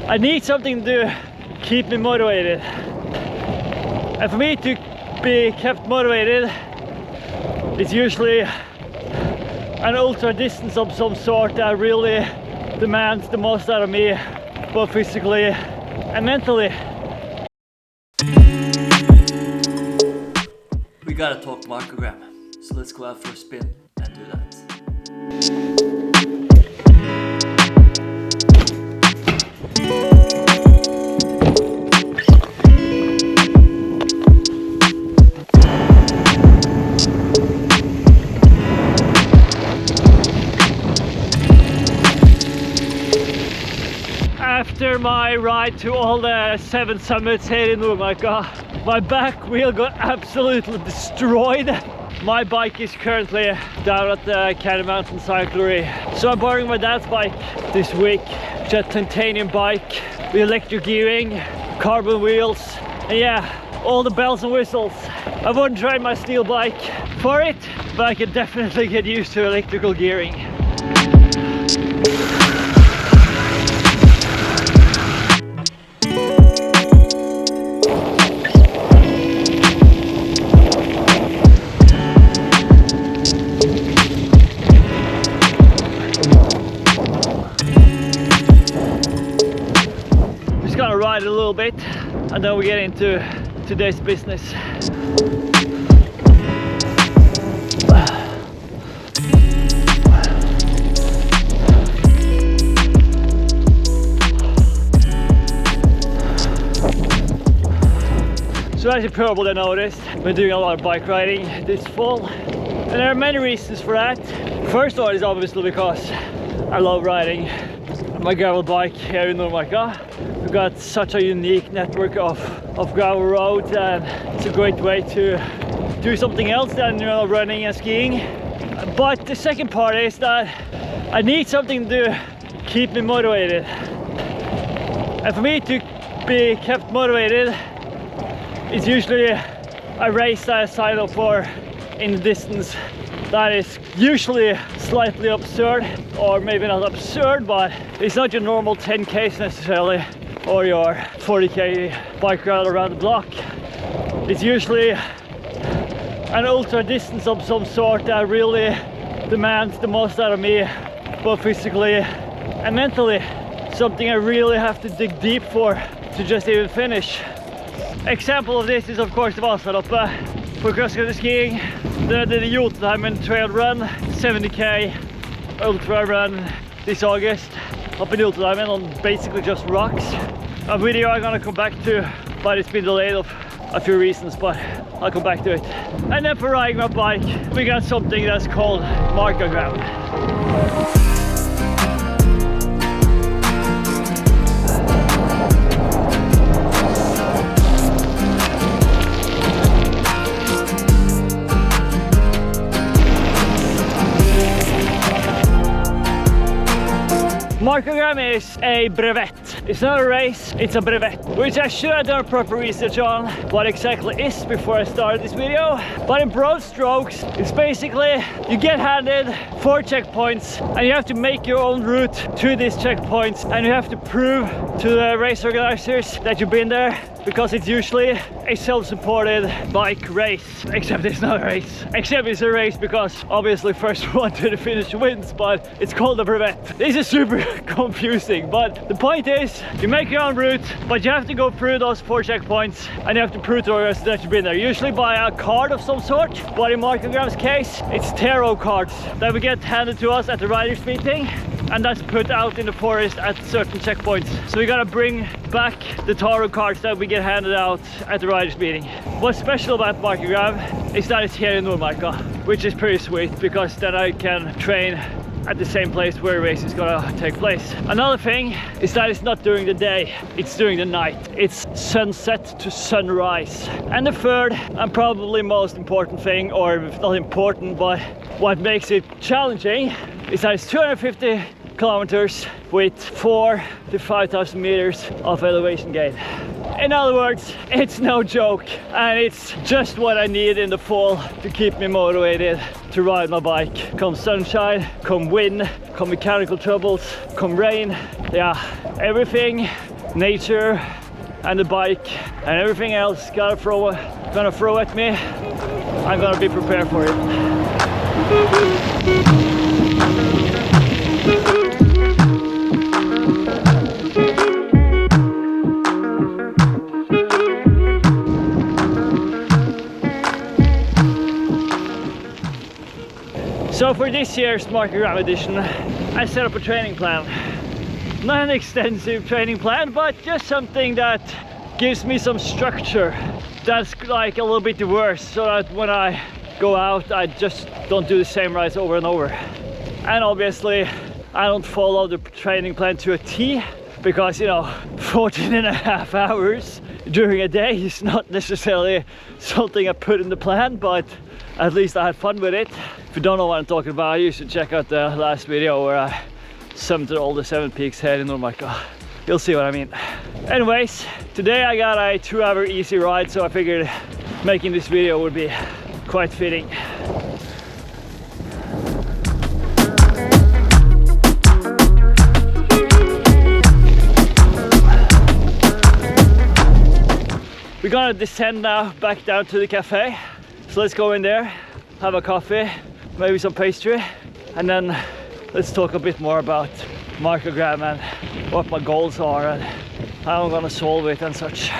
I need something to keep me motivated. And for me to be kept motivated, it's usually an ultra distance of some sort that really demands the most out of me, both physically and mentally. We gotta talk Markagram, so let's go out for a spin and do that. After my ride to all the 7 summits here in Markagram, my back wheel got absolutely destroyed. My bike is currently down at the Candy Mountain Cyclery. So I'm borrowing my dad's bike this week. It's a titanium bike with electric gearing, carbon wheels, and yeah, all the bells and whistles. I wouldn't trade my steel bike for it, but I could definitely get used to electrical gearing. Gonna ride a little bit and then we get into today's business. So as you probably noticed, we're doing a lot of bike riding this fall, and there are many reasons for that. First one is obviously because I love riding my gravel bike here in Markagram. We've got such a unique network of gravel roads, and it's a great way to do something else than running and skiing. But the second part is that I need something to keep me motivated. And for me to be kept motivated, it's usually a race that I sign up for in the distance that is usually slightly absurd, or maybe not absurd, but it's not your normal 10Ks necessarily, or your 40K bike ride around the block. It's usually an ultra distance of some sort that really demands the most out of me, both physically and mentally. Something I really have to dig deep for to just even finish. Example of this is of course the Vasaloppet for cross-country skiing. The Jotunheimen trail run, 70K ultra run this August up in Jotunheimen on basically just rocks. A video I'm gonna come back to, but it's been delayed of a few reasons, but I'll come back to it. And then for riding my bike, we got something that's called Markagram. Markagram is a brevet. It's not a race, it's a brevet, which I should have done proper research on what exactly is before I started this video. But in broad strokes, it's basically you get handed 4 checkpoints and you have to make your own route to these checkpoints, and you have to prove to the race organizers that you've been there, because it's usually a self-supported bike race, except it's not a race. Except it's a race because obviously first one to the finish wins, but it's called a brevet. This is super confusing, but the point is you make your own route, but you have to go through those 4 checkpoints and you have to prove to the organizers that you've been there, usually by a card of some sort. But in Markagram's case, it's tarot cards that we get handed to us at the riders meeting, and that's put out in the forest at certain checkpoints. So we gotta bring back the tarot cards that we get handed out at the riders meeting. What's special about Markagram is that it's here in Markagram, which is pretty sweet, because then I can train at the same place where the race is gonna take place. Another thing is that it's not during the day, it's during the night. It's sunset to sunrise. And the third and probably most important thing, or not important, but what makes it challenging, is that it's 250 kilometers with 4 to 5,000 meters of elevation gain. In other words, it's no joke, and it's just what I need in the fall to keep me motivated to ride my bike. Come sunshine, come wind, come mechanical troubles, come rain. Yeah, everything, nature and the bike and everything else gonna throw at me. I'm gonna be prepared for it. So for this year's Markagram edition, I set up a training plan. Not an extensive training plan, but just something that gives me some structure. That's like a little bit the worst, so that when I go out, I just don't do the same rides over and over. And obviously, I don't follow the training plan to a T, because 14 and a half hours during a day is not necessarily something I put in the plan, but at least I had fun with it. If you don't know what I'm talking about, you should check out the last video where I summited all the 7 peaks here in Markagram. You'll see what I mean. Anyways, today I got a 2-hour easy ride, so I figured making this video would be quite fitting. We're gonna descend now back down to the cafe. So let's go in there, have a coffee, maybe some pastry, and then let's talk a bit more about Markagram and what my goals are and how I'm gonna solve it and such.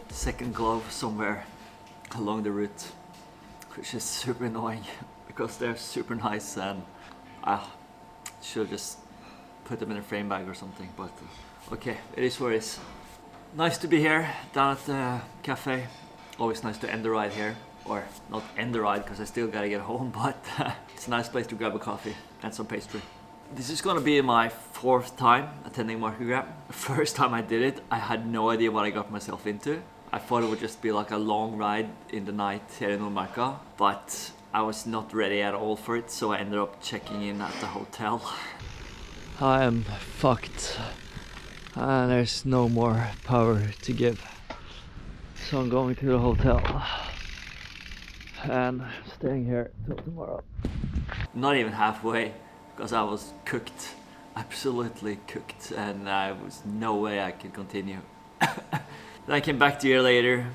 Second glove somewhere along the route, which is super annoying because they're super nice, and I should just put them in a frame bag or something, but okay, it is what it is. Nice to be here down at the cafe. Always nice to end the ride here, or not end the ride because I still gotta get home, but it's a nice place to grab a coffee and some pastry. This is gonna be my 4th time attending Markagram. The first time I did it, I had no idea what I got myself into. I thought it would just be like a long ride in the night here in Markagram, but I was not ready at all for it, so I ended up checking in at the hotel. I am fucked, and there's no more power to give. So I'm going to the hotel and staying here till tomorrow. Not even halfway, because I was cooked, absolutely cooked, and there was no way I could continue. Then I came back a year later,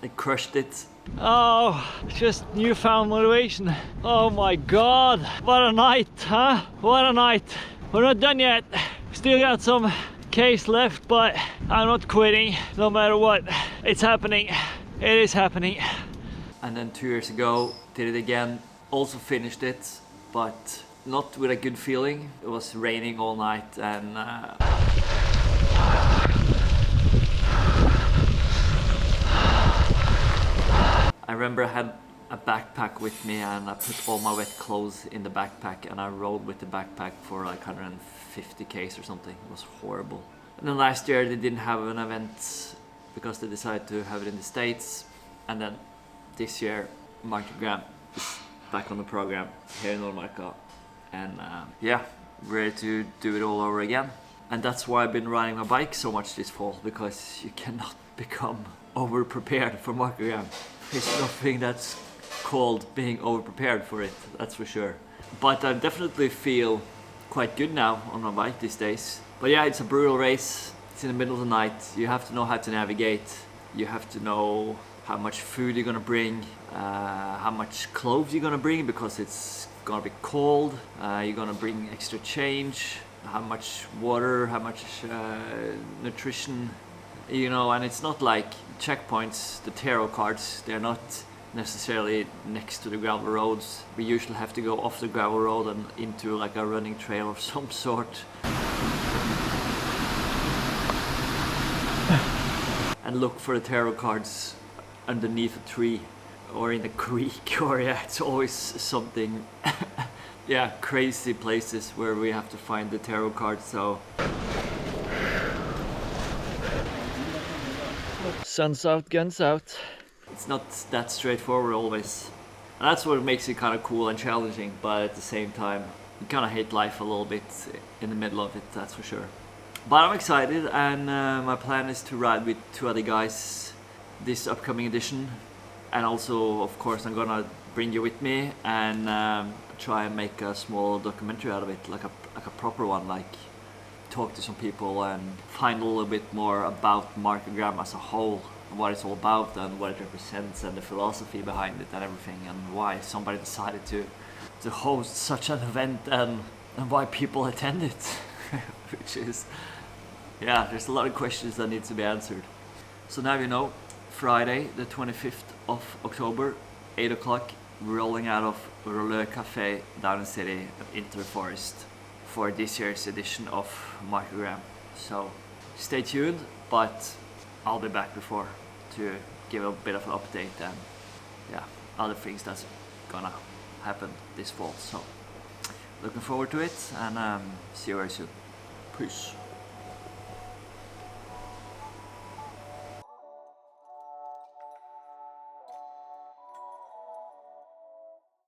I crushed it. Oh, just newfound motivation. Oh my god, what a night, huh? What a night. We're not done yet. Still got some case left, but I'm not quitting, no matter what. It's happening. It is happening. And then 2 years ago, did it again, also finished it, but not with a good feeling. It was raining all night, and I remember I had a backpack with me, and I put all my wet clothes in the backpack, and I rode with the backpack for like 150 km or something. It was horrible. And then last year they didn't have an event because they decided to have it in the States, and then this year Markagram is back on the program here in Markagram, and yeah, ready to do it all over again. And that's why I've been riding my bike so much this fall, because you cannot become over prepared for Markagram. There's nothing that's called being over prepared for it, that's for sure. But I definitely feel quite good now on my bike these days. But yeah, it's a brutal race. It's in the middle of the night. You have to know how to navigate. You have to know how much food you're gonna bring, how much clothes you're gonna bring, because it's gonna be cold. You're gonna bring extra change, how much water, how much nutrition, you know. And it's not like checkpoints, the tarot cards, they're not necessarily next to the gravel roads. We usually have to go off the gravel road and into like a running trail of some sort. And look for the tarot cards underneath a tree or in a creek, or yeah, it's always something yeah, crazy places where we have to find the tarot cards. So Sun's out, guns out. it's not that straightforward always. And that's what makes it kind of cool and challenging, but at the same time, you kind of hate life a little bit in the middle of it, that's for sure. But I'm excited, and my plan is to ride with 2 other guys this upcoming edition. And also, of course, I'm gonna bring you with me and try and make a small documentary out of it, like a proper one, like talk to some people and find a little bit more about Markagram as a whole, what it's all about and what it represents and the philosophy behind it and everything, and why somebody decided to host such an event and why people attend it. Which is, yeah, there's a lot of questions that need to be answered. So now you know, Friday the 25th of October, 8 o'clock, rolling out of Rolleux Cafe down in the city into the forest for this year's edition of Markagram. So stay tuned, but I'll be back before to give a bit of an update and yeah, other things that's gonna happen this fall. So looking forward to it, and see you very soon. Peace.